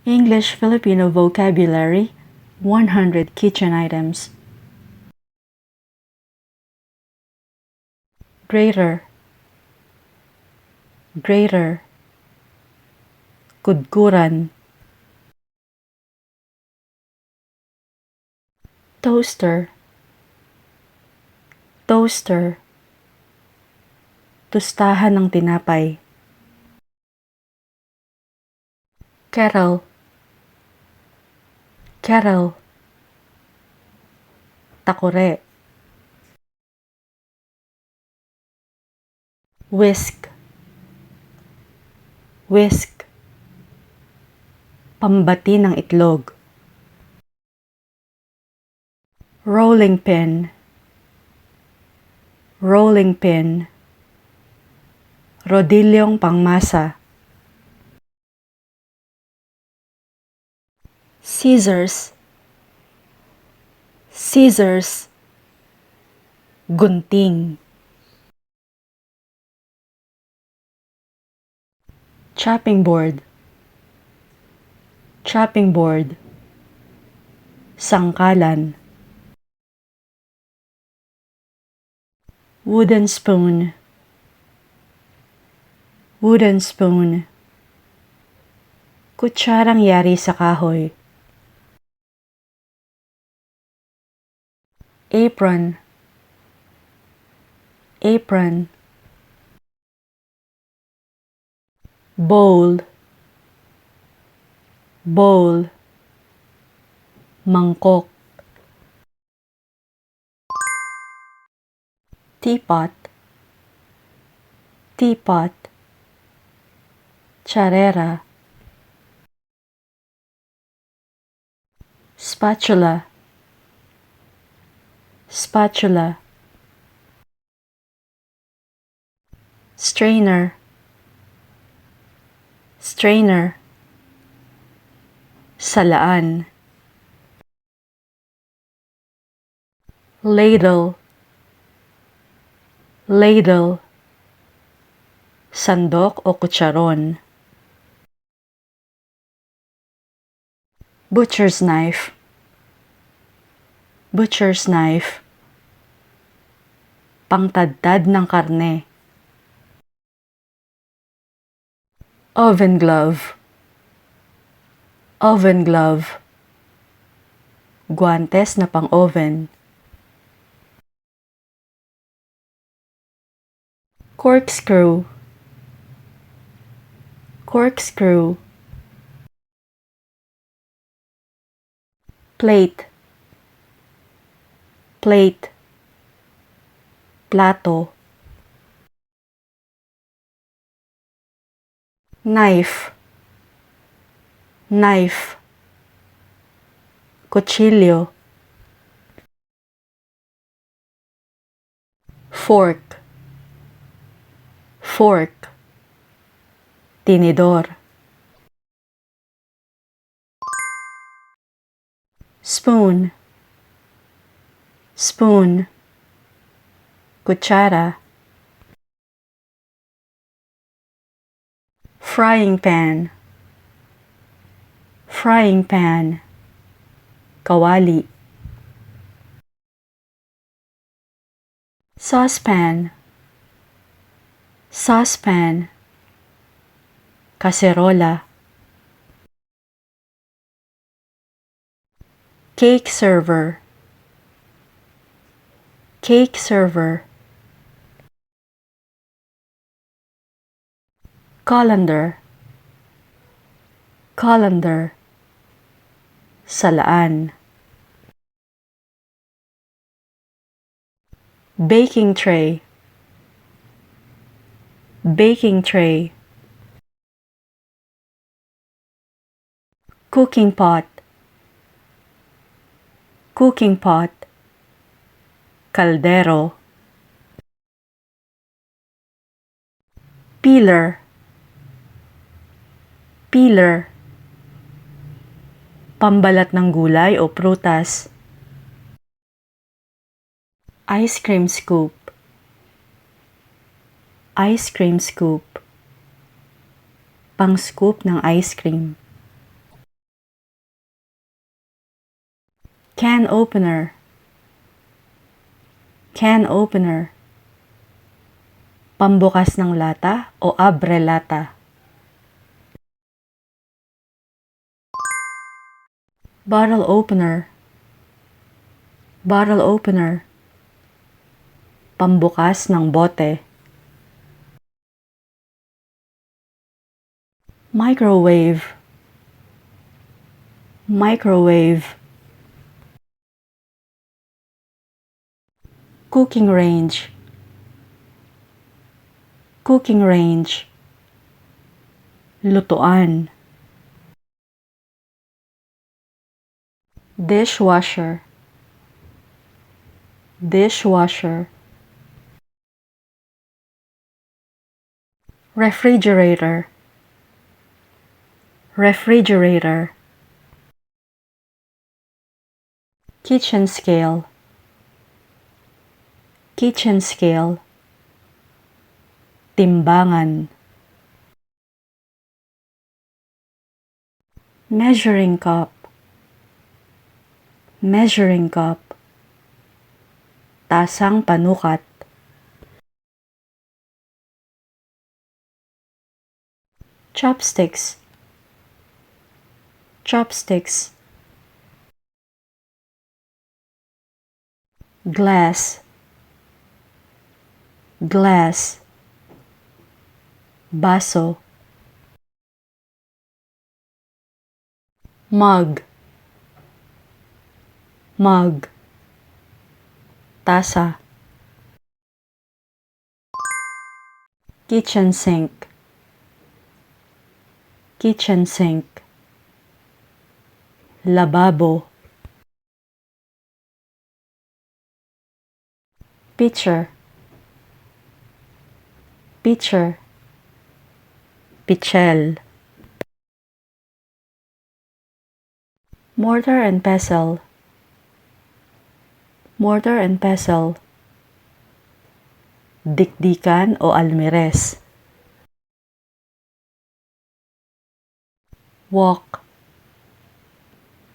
English-Filipino vocabulary, 100 kitchen items. Grater, grater. Kudkuran. Toaster, toaster. Tustahan ng tinapay. Kettle, kettle. Takore. Whisk, whisk. Pambati ng itlog. Rolling pin, rolling pin. Rodilyong pangmasa. Scissors, scissors. Gunting. Chopping board, chopping board. Sangkalan. Wooden spoon, wooden spoon. Kutsarang yari sa kahoy. Apron, apron. Bowl, bowl. Mangkok. Teapot, teapot. Charera. Spatula, spatula. Strainer, strainer. Salaan. Ladle, ladle. Sandok o kutsaron. Butcher's knife, butcher's knife. Pangtadtad ng karne. Oven glove, oven glove. Guantes na pang-oven. Corkscrew, corkscrew. Plate, plate. Plato. Knife, knife. Kutsilyo. Fork, fork. Tinidor. Spoon, spoon. Kutsara. Frying pan, frying pan. Kawali. Saucepan, saucepan. Kaserola. Cake server, cake server. Colander, colander. Salaan. Baking tray, baking tray. Cooking pot, cooking pot. Kaldero. Peeler, peeler. Pambalat ng gulay o prutas. Ice cream scoop, ice cream scoop. Pang-scoop ng ice cream. Can opener. Can opener. Pambukas ng lata o abre lata. Bottle opener. Bottle opener. Pambukas ng bote. Microwave. Microwave. Cooking range. Cooking range. Lutuan. Dishwasher. Dishwasher. Refrigerator. Refrigerator. Kitchen scale. Kitchen scale. Timbangan. Measuring cup. Measuring cup. Tasang panukat. Chopsticks. Chopsticks. Glass. Glass. Baso. Mug. Mug. Tasa. Kitchen sink. Kitchen sink. Lababo. Pitcher. Pitcher. Pichel. Mortar and pestle. Mortar and pestle. Dikdikan o almires. Wok.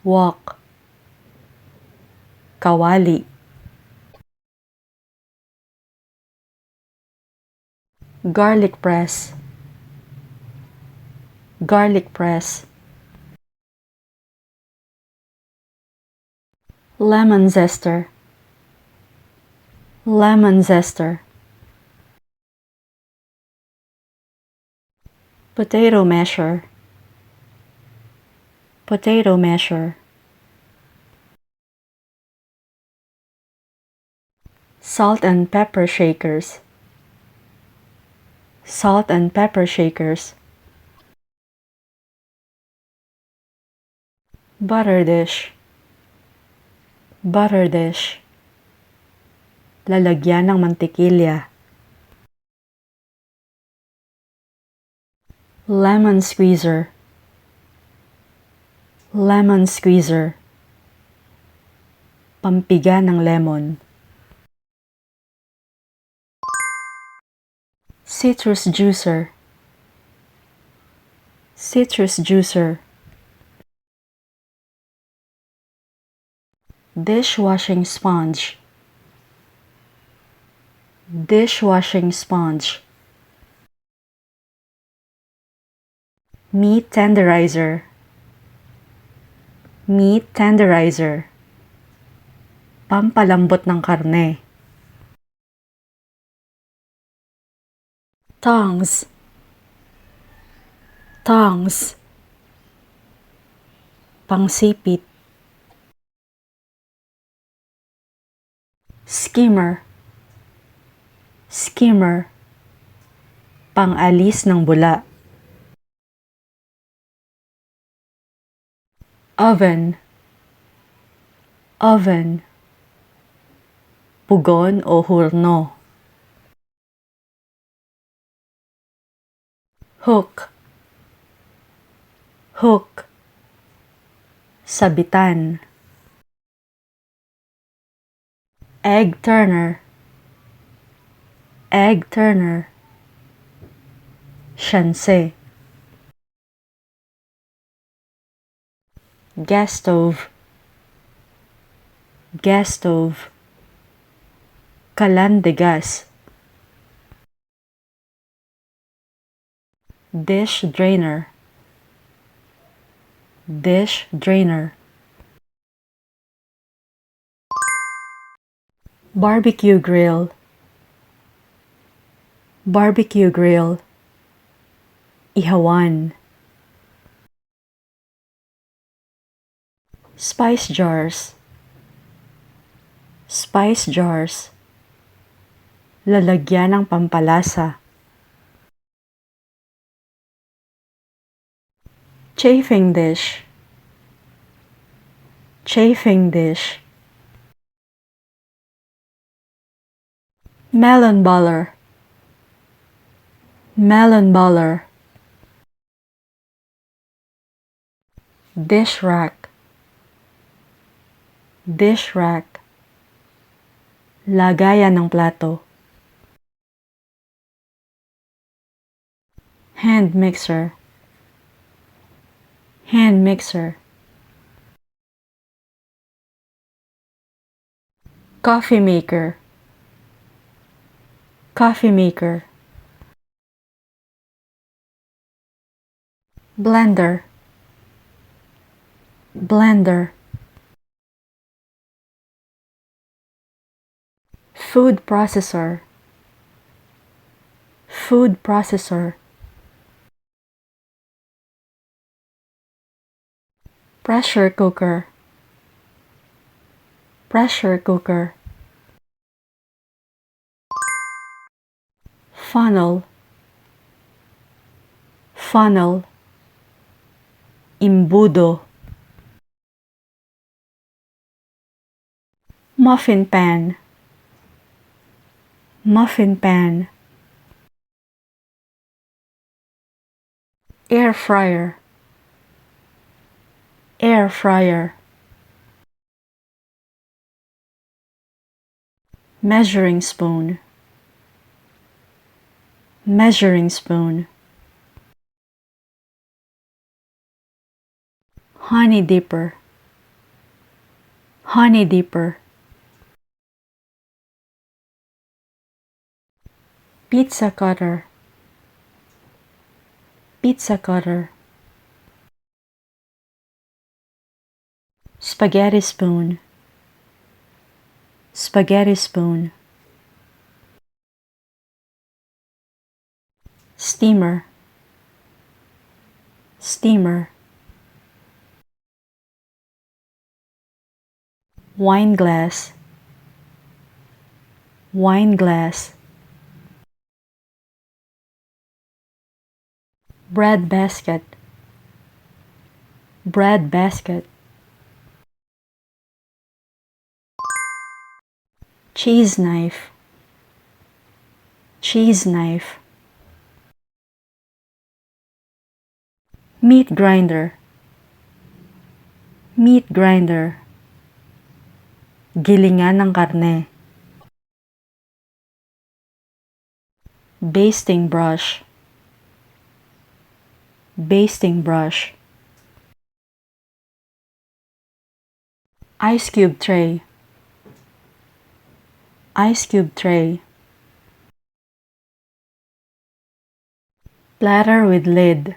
Wok. Kawali. Garlic press. Garlic press. Lemon zester. Lemon zester. Potato masher. Potato masher. Salt and pepper shakers. Salt and pepper shakers. Butter dish. Butter dish. Lalagyan ng mantikilya. Lemon squeezer. Lemon squeezer. Pampiga ng lemon. Citrus juicer. Citrus juicer. Dishwashing sponge. Dishwashing sponge. Meat tenderizer. Meat tenderizer. Pampalambot ng karne. Tongs. Tongs. Pangsipit. Skimmer. Skimmer. Pangalis ng bula. Oven. Oven. Pugon o hurno. Hook. Hook. Sabitan. Egg turner. Egg turner. Shanse. Gas stove. gas stove, kalan de gas, dish drainer, dish drainer, barbecue grill, barbecue grill, ihawan, spice jars, spice jars, lalagyan ng pampalasa, chafing dish, chafing dish, melon baller, melon baller, dish rack, dish rack, lagayan ng plato, hand mixer, hand mixer, coffee maker, coffee maker, blender, blender, food processor, food processor, pressure cooker, pressure cooker, funnel, funnel, imbudo, muffin pan, muffin pan, air fryer, air fryer, measuring spoon, measuring spoon, honey dipper, honey dipper, pizza cutter, pizza cutter, spaghetti spoon, spaghetti spoon, steamer, steamer, wine glass, wine glass, bread basket, bread basket, cheese knife, cheese knife, meat grinder, meat grinder, gilingan ng karne, basting brush, basting brush, ice cube tray, ice cube tray, platter with lid,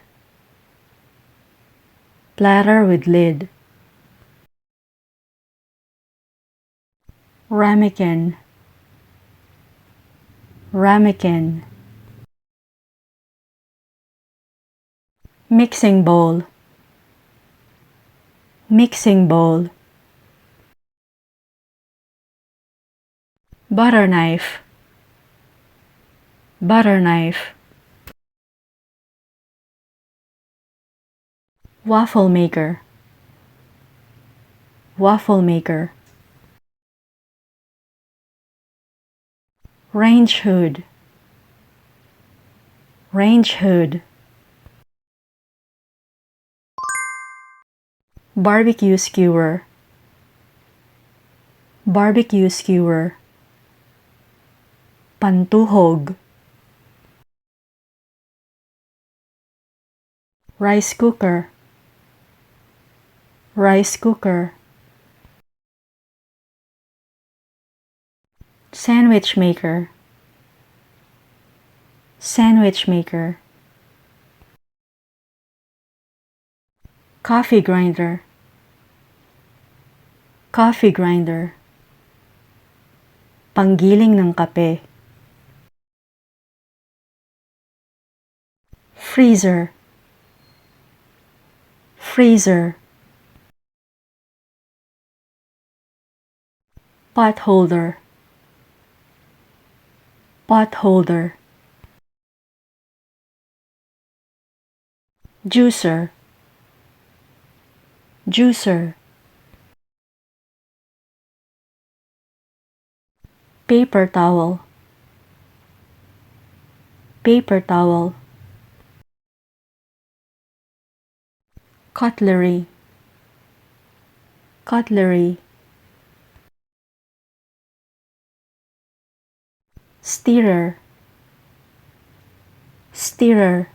platter with lid, ramekin, ramekin, mixing bowl, mixing bowl, butter knife, butter knife, waffle maker, waffle maker, range hood, range hood, barbecue skewer, barbecue skewer, pantuhog, rice cooker, rice cooker, Sandwich maker. Sandwich maker. Coffee grinder. Coffee grinder. Panggiling ng kape. Freezer. Freezer. Pot holder. Pot holder. Juicer. Juicer. Paper towel. Paper towel. Cutlery. Cutlery. Stirrer. Stirrer.